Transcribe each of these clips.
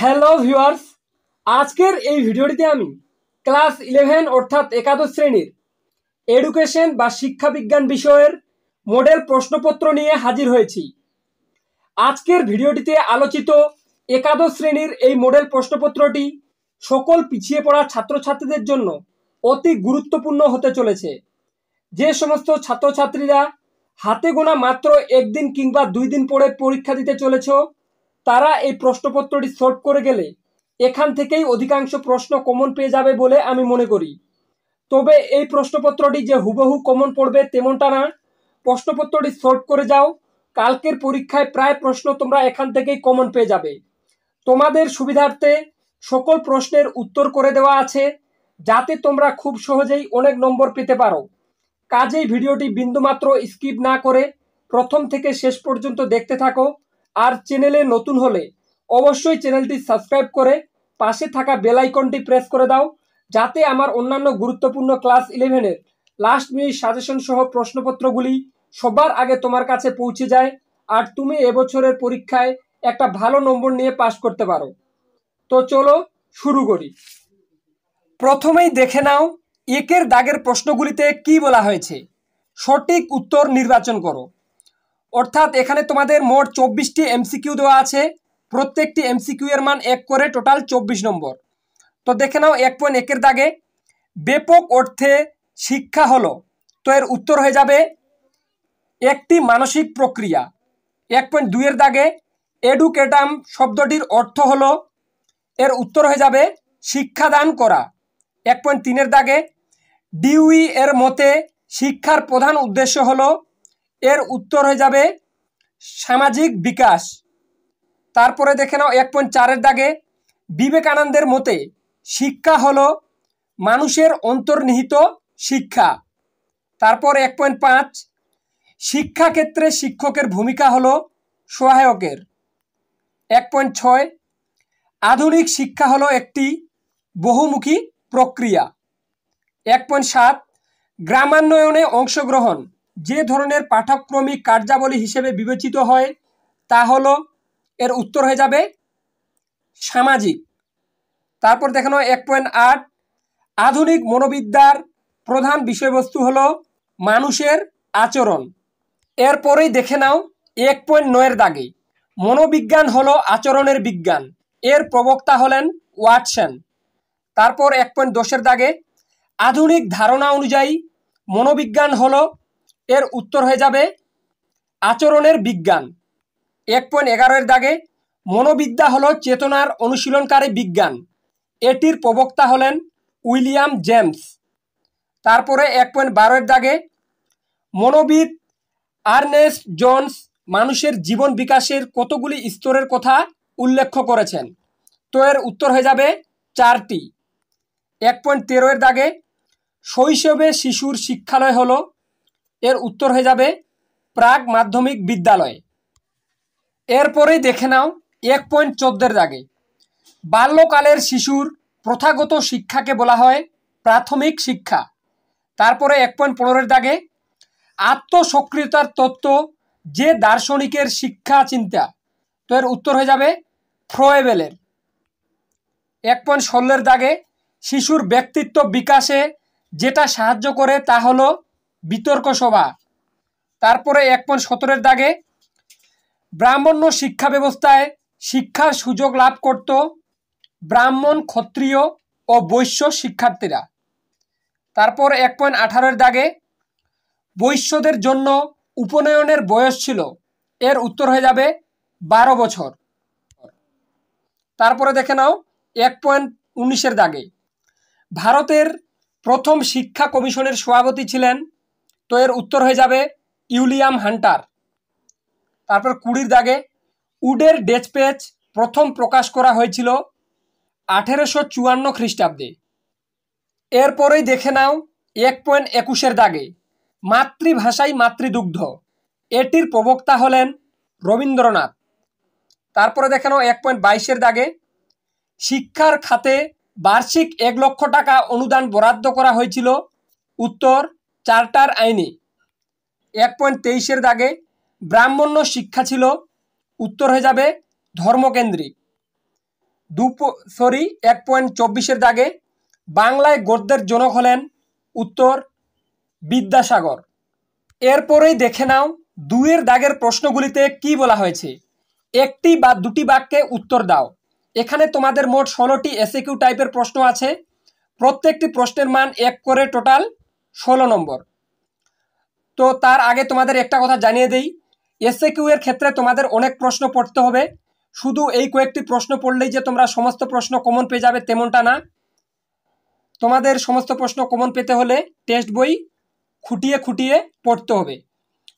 Hello viewers, আজকের এই ভিডিওটিতে আমি ক্লাস 11 অর্থাৎ একাদশ শ্রেণীর এডুকেশন বা শিক্ষা বিজ্ঞান বিষয়ের মডেল প্রশ্নপত্র নিয়ে হাজির হয়েছি। আজকের ভিডিওটিতে আলোচিত একাদশ শ্রেণীর এই মডেল প্রশ্নপত্রটি সকল পিছিয়ে পড়া ছাত্রছাত্রীদের জন্য অতি গুরুত্বপূর্ণ হতে চলেছে। যে সমস্ত ছাত্রছাত্রীরা হাতে গোনা মাত্র একদিন কিংবা 2 দিন পরে পরীক্ষা দিতে চলেছ, তারা এই প্রশ্নপত্রটি সলভ করে গেলে এখান থেকেই অধিকাংশ প্রশ্ন কমন পেয়ে যাবে বলে আমি মনে করি। তবে এই প্রশ্নপত্রটি যে হুবহু কমন পড়বে তেমনটা না। প্রশ্নপত্রটি সলভ করে যাও, কালকের পরীক্ষায় প্রায় প্রশ্ন তোমরা এখান থেকেই কমন পেয়ে যাবে। তোমাদের সুবিধার্থে সকল প্রশ্নের উত্তর করে দেওয়া আছে, যাতে তোমরা খুব সহজেই অনেক নম্বর পেতে পারো। কাজেই ভিডিওটি বিন্দুমাত্র স্কিপ না করে প্রথম থেকে শেষ পর্যন্ত দেখতে থাকো। আর চ্যানেলে নতুন হলে অবশ্যই চ্যানেলটি সাবস্ক্রাইব করে পাশে থাকা বেল আইকনটি প্রেস করে দাও, যাতে আমার অন্যান্য গুরুত্বপূর্ণ ক্লাস 11-এর লাস্ট মিনিট সাজেশন সহ প্রশ্নপত্রগুলি সবার আগে তোমার কাছে পৌঁছে যায়, আর তুমি এবছরের পরীক্ষায় একটা ভালো নম্বর নিয়ে পাস করতে পারো। তো চলো শুরু করি। প্রথমেই দেখে নাও একের দাগের প্রশ্নগুলিতে কি বলা হয়েছে। সঠিক উত্তর নির্বাচন করো। অর্থাৎ এখানে তোমাদের মোট 24টি এমসিকিউ দেওয়া আছে, প্রত্যেকটি এমসিকিউ এর মান 1 করে, টোটাল 24 নম্বর। তো দেখে নাও 1.1-এর দাগে ব্যাপক অর্থে শিক্ষা হলো, তো এর উত্তর হয়ে যাবে একটি মানসিক প্রক্রিয়া। 1.2-এর দাগে এডুকেটাম শব্দটির অর্থ হলো, এর উত্তর হয়ে যাবে শিক্ষাদান করা। 1.3-এর দাগে ডিউই এর মতে শিক্ষার প্রধান উদ্দেশ্য হলো, এর উত্তর হয়ে যাবে সামাজিক বিকাশ। তারপরে দেখে নাও 1.4-এর দাগে বিবেকানন্দের মতে শিক্ষা হলো মানুষের অন্তর্নিহিত শিক্ষা। তারপর 1.5 শিক্ষাক্ষেত্রে শিক্ষকের ভূমিকা হলো সহায়কের। 1.6 আধুনিক শিক্ষা হলো একটি বহুমুখী প্রক্রিয়া। 1.7 গ্রামান্বয়নে অংশগ্রহণ যে ধরনের পাঠ্যক্রমিক কার্যাবলী হিসেবে বিবেচিত হয় তা হলো, এর উত্তর হয়ে যাবে সামাজিক। তারপর দেখানো 1.8 আধুনিক মনোবিদ্যার প্রধান বিষয়বস্তু হলো মানুষের আচরণ। এরপরেই দেখে নাও 1.9-এর দাগে মনোবিজ্ঞান হলো আচরণের বিজ্ঞান, এর প্রবক্তা হলেন ওয়াটসন। তারপর 1.10-এর দাগে আধুনিক ধারণা অনুযায়ী মনোবিজ্ঞান হলো, এর উত্তর হয়ে যাবে আচরণের বিজ্ঞান। 1.11-এর দাগে মনোবিদ্যা হলো চেতনার অনুশীলনকারী বিজ্ঞান, এটির প্রবক্তা হলেন উইলিয়াম জেমস। তারপরে 1.12-এর দাগে মনোবিদ আর্নেস্ট জোন্স মানুষের জীবন বিকাশের কতগুলি স্তরের কথা উল্লেখ করেছেন, তো এর উত্তর হয়ে যাবে 4টি। 1.13-এর দাগে শৈশবে শিশুর শিক্ষালয় হলো, এর উত্তর হয়ে যাবে প্রাক মাধ্যমিক বিদ্যালয়। এরপরেই দেখে নাও 1.14-এর দাগে বাল্যকালের শিশুর প্রথাগত শিক্ষাকে বলা হয় প্রাথমিক শিক্ষা। তারপরে 1.15-এর দাগে আত্মসক্রিয়তার তত্ত্ব যে দার্শনিকের শিক্ষা চিন্তা, তো এর উত্তর হয়ে যাবে ফ্রয়েবেলের। 1.16-এর দাগে শিশুর ব্যক্তিত্ব বিকাশে যেটা সাহায্য করে তা হলো বিতর্ক সভা। তারপরে 1.17-এর দাগে ব্রাহ্মণ্য শিক্ষা ব্যবস্থায় শিক্ষার সুযোগ লাভ করত ব্রাহ্মণ, ক্ষত্রিয় ও বৈশ্য শিক্ষার্থীরা। তারপর 1.18-এর দাগে বৈশ্যদের জন্য উপনয়নের বয়স ছিল, এর উত্তর হয়ে যাবে 12 বছর। তারপরে দেখে নাও 1.19-এর দাগে ভারতের প্রথম শিক্ষা কমিশনের সভাপতি ছিলেন, তো এর উত্তর হয়ে যাবে উইলিয়াম হান্টার। তারপর 20-এর দাগে উডের ডেসপ্যাচ প্রথম প্রকাশ করা হয়েছিল 1854 খ্রিস্টাব্দে। এরপরেই দেখে নাও 1.21-এর দাগে মাতৃভাষাই মাতৃদুগ্ধ, এটির প্রবক্তা হলেন রবীন্দ্রনাথ। তারপরে দেখে নাও 1.22-এর দাগে শিক্ষার খাতে বার্ষিক 1 লক্ষ টাকা অনুদান বরাদ্দ করা হয়েছিল, উত্তর চার্টার আইনে। 1.23-এর দাগে ব্রাহ্মণ্য শিক্ষা ছিল, উত্তর হয়ে যাবে ধর্মকেন্দ্রিক। 1.24 দাগে বাংলায় গদ্যের জনক হলেন? উত্তর বিদ্যাসাগর। এরপরেই দেখে নাও 2 দাগের প্রশ্নগুলিতে কি বলা হয়েছে। একটি বা দুটি বাক্যে উত্তর দাও। এখানে তোমাদের মোট 16টি এসএকিউ টাইপের প্রশ্ন আছে। প্রত্যেকটি প্রশ্নের মান 1 করে, টোটাল 16 নম্বর। তো তার আগে তোমাদের একটা কথা জানিয়ে দেই, এসএকিউ এর ক্ষেত্রে তোমাদের অনেক প্রশ্ন পড়তে হবে। শুধু এই কয়েকটি প্রশ্ন পড়লেই যে তোমরা সমস্ত প্রশ্ন কমন পেয়ে যাবে তেমনটা না। তোমাদের সমস্ত প্রশ্ন কমন পেতে হলে টেক্সট বই খুঁটিয়ে খুঁটিয়ে পড়তে হবে।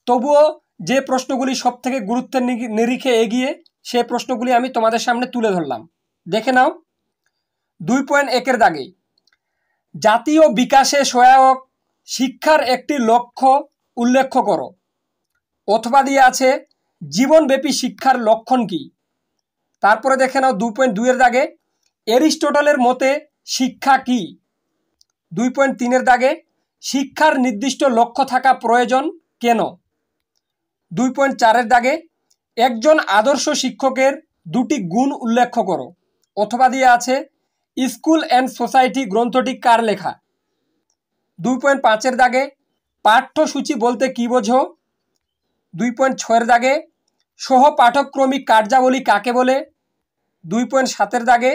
তবুও যে প্রশ্নগুলি সব থেকে গুরুত্বের নিরিখে এগিয়ে, সে প্রশ্নগুলি আমি তোমাদের সামনে তুলে ধরলাম। দেখে নাও 2.1 দাগে জাতীয় বিকাশে সহায়ক শিক্ষার একটি লক্ষ্য উল্লেখ করো। অথবা দিয়ে আছে জীবনব্যাপী শিক্ষার লক্ষণ কি। তারপরে দেখে নাও 2.2 দাগে এরিস্টটলের মতে শিক্ষা কি। 2.3 দাগে শিক্ষার নির্দিষ্ট লক্ষ্য থাকা প্রয়োজন কেন। 2.4 দাগে একজন আদর্শ শিক্ষকের 2টি গুণ উল্লেখ করো। অথবা দিয়ে আছে স্কুল অ্যান্ড সোসাইটি গ্রন্থটি কার লেখা। 2.5 দাগে পাঠ্যসূচি বলতে কি বোঝো। 2.6 দাগে সহ পাঠক্রমিক কার্যাবলী কাকে বলে। 2.7 দাগে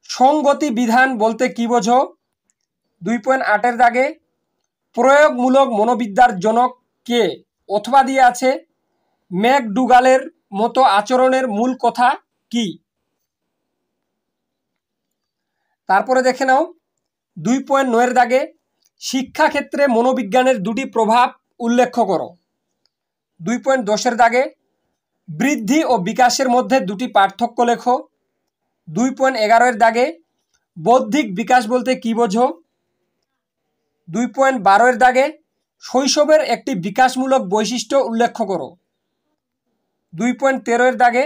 সংগতি বিধান বলতে কি বোঝো। 2.8 দাগে প্রয়োগমূলক মনোবিদ্যার জনক কে। অথবা দিয়ে আছে ম্যাকডুগালের মতো আচরণের মূল কথা কি। তারপরে দেখে নাও 2.9 দাগে শিক্ষাক্ষেত্রে মনোবিজ্ঞানের 2টি প্রভাব উল্লেখ করো। 2.10 দাগে বৃদ্ধি ও বিকাশের মধ্যে 2টি পার্থক্য লেখো। 2.11 দাগে বৌদ্ধিক বিকাশ বলতে কি বোঝো। 2.12 দাগে শৈশবের একটি বিকাশমূলক বৈশিষ্ট্য উল্লেখ করো। 2.13 দাগে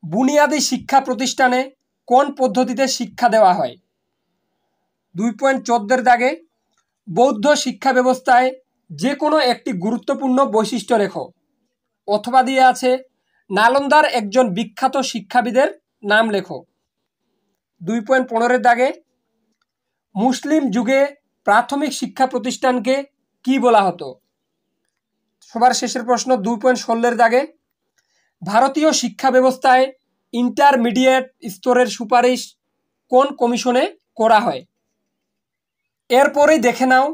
বুনিয়াদী শিক্ষা প্রতিষ্ঠানে কোন পদ্ধতিতে শিক্ষা দেওয়া হয়। 2.14 দাগে বৌদ্ধ শিক্ষা ব্যবস্থায় যে কোনো একটি গুরুত্বপূর্ণ বৈশিষ্ট্য লেখো। অথবা দিয়ে আছে নালন্দার একজন বিখ্যাত শিক্ষাবিদের নাম লেখো। 2.15 দাগে মুসলিম যুগে প্রাথমিক শিক্ষা প্রতিষ্ঠানকে কি বলা হতো। সবার শেষের প্রশ্ন 2.16 দাগে ভারতীয় শিক্ষা ব্যবস্থায় ইন্টারমিডিয়েট স্তরের সুপারিশ কোন কমিশনে করা হয়। এরপরেই দেখে নাও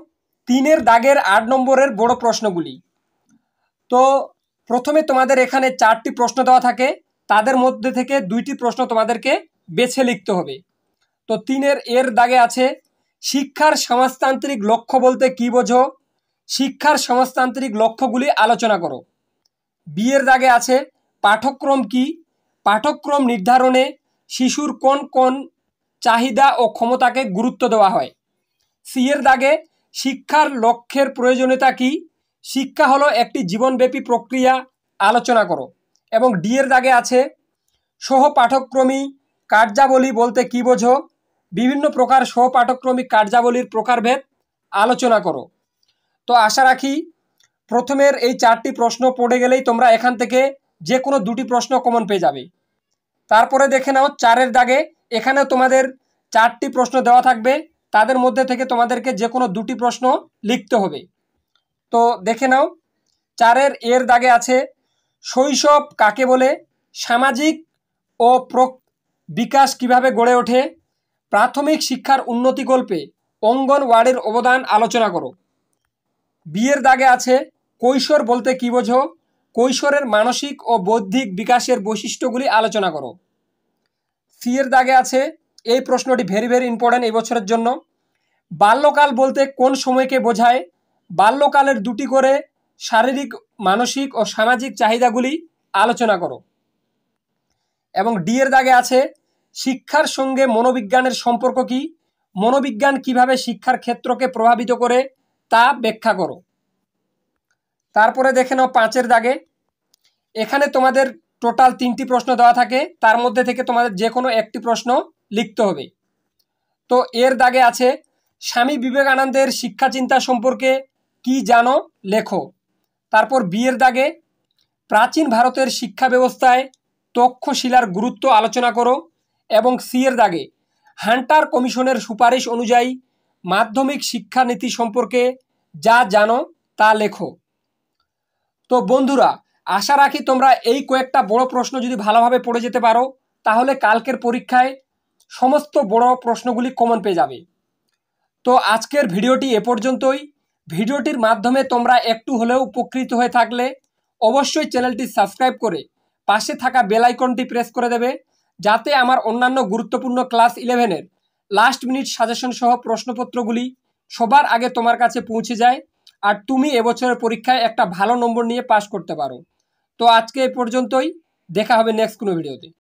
3 দাগের 8 নম্বরের বড় প্রশ্নগুলি। তো প্রথমে তোমাদের এখানে 4টি প্রশ্ন দেওয়া থাকে, তাদের মধ্যে থেকে 2টি প্রশ্ন তোমাদেরকে বেছে লিখতে হবে। তো 3 দাগে আছে শিক্ষার সমাজতান্ত্রিক লক্ষ্য বলতে কি বোঝো। শিক্ষার সমাজতান্ত্রিক লক্ষ্যগুলি আলোচনা করো। দাগে আছে পাঠ্যক্রম কি। পাঠ্যক্রম নির্ধারণে শিশুর কোন কোন চাহিদা ও ক্ষমতাকে গুরুত্ব দেওয়া হয়। দাগে শিক্ষার লক্ষ্যের প্রয়োজনীয়তা কি। শিক্ষা হলো একটি জীবনব্যাপী প্রক্রিয়া, আলোচনা করো। এবং দাগে আছে সহ পাঠ্যক্রমিক কার্যাবলী বলতে কি বোঝো। বিভিন্ন প্রকার সহ পাঠ্যক্রমিক কার্যাবলীর প্রকারভেদ আলোচনা করো। তো আশা রাখি প্রথমের এই 4টি প্রশ্ন পড়ে গেলেই তোমরা এখান থেকে যে কোনো 2টি প্রশ্ন কমন পেয়ে যাবে। তারপরে দেখে নাও 4 দাগে এখানেও তোমাদের 4টি প্রশ্ন দেওয়া থাকবে, তাদের মধ্যে থেকে তোমাদেরকে যে কোনো 2টি প্রশ্ন লিখতে হবে। তো দেখে নাও 4 দাগে আছে শৈশব কাকে বলে। সামাজিক ও বিকাশ কিভাবে গড়ে ওঠে। প্রাথমিক শিক্ষার উন্নতিকল্পে অঙ্গনওয়াড়ির অবদান আলোচনা করো। দাগে আছে কৈশোর বলতে কি বোঝো। কৈশোরের মানসিক ও বৌদ্ধিক বিকাশের বৈশিষ্ট্যগুলি আলোচনা করো। দাগে আছে এই প্রশ্নটি ভেরি ভেরি ইম্পর্টেন্ট এই বছরের জন্য। বাল্যকাল বলতে কোন সময়কে বোঝায়। বাল্যকালের 2টি করে শারীরিক, মানসিক ও সামাজিক চাহিদাগুলি আলোচনা করো। এবং দাগে আছে শিক্ষার সঙ্গে মনোবিজ্ঞানের সম্পর্ক কি। মনোবিজ্ঞান কিভাবে শিক্ষার ক্ষেত্রকে প্রভাবিত করে তা ব্যাখ্যা করো। তারপরে দেখে নাও 5 দাগে এখানে তোমাদের টোটাল 3টি প্রশ্ন দেওয়া থাকে, তার মধ্যে থেকে তোমাদের যে কোনো একটি প্রশ্ন লিখতে হবে। তো দাগে আছে স্বামী বিবেকানন্দের শিক্ষা চিন্তা সম্পর্কে কি জানো, লেখো। তারপর দাগে প্রাচীন ভারতের শিক্ষা ব্যবস্থায় তক্ষশিলার গুরুত্ব আলোচনা করো এবং সি এর দাগে হান্টার কমিশনের সুপারিশ অনুযায়ী মাধ্যমিক শিক্ষানীতি সম্পর্কে যা জানো তা লেখো। তো বন্ধুরা, আশা রাখি তোমরা এই কয়েকটা বড় প্রশ্ন যদি ভালোভাবে পড়ে যেতে পারো তাহলে কালকের পরীক্ষায় সমস্ত বড় প্রশ্নগুলি কমন পেয়ে যাবে। তো আজকের ভিডিওটি এ পর্যন্তই। ভিডিওটির মাধ্যমে তোমরা একটু হলেও উপকৃত হয়ে থাকলে অবশ্যই চ্যানেলটি সাবস্ক্রাইব করে পাশে থাকা বেল আইকনটি প্রেস করে দেবে, যাতে আমার অন্যান্য গুরুত্বপূর্ণ ক্লাস 11-এর লাস্ট মিনিট সাজেশন সহ প্রশ্নপত্রগুলি সবার আগে তোমার কাছে পৌঁছে যায় আর তুমি এবছরের পরীক্ষায় একটা ভালো নম্বর নিয়ে পাস করতে পারো। তো আজকে এ পর্যন্তই, দেখা হবে নেক্সট কোনো ভিডিওতে।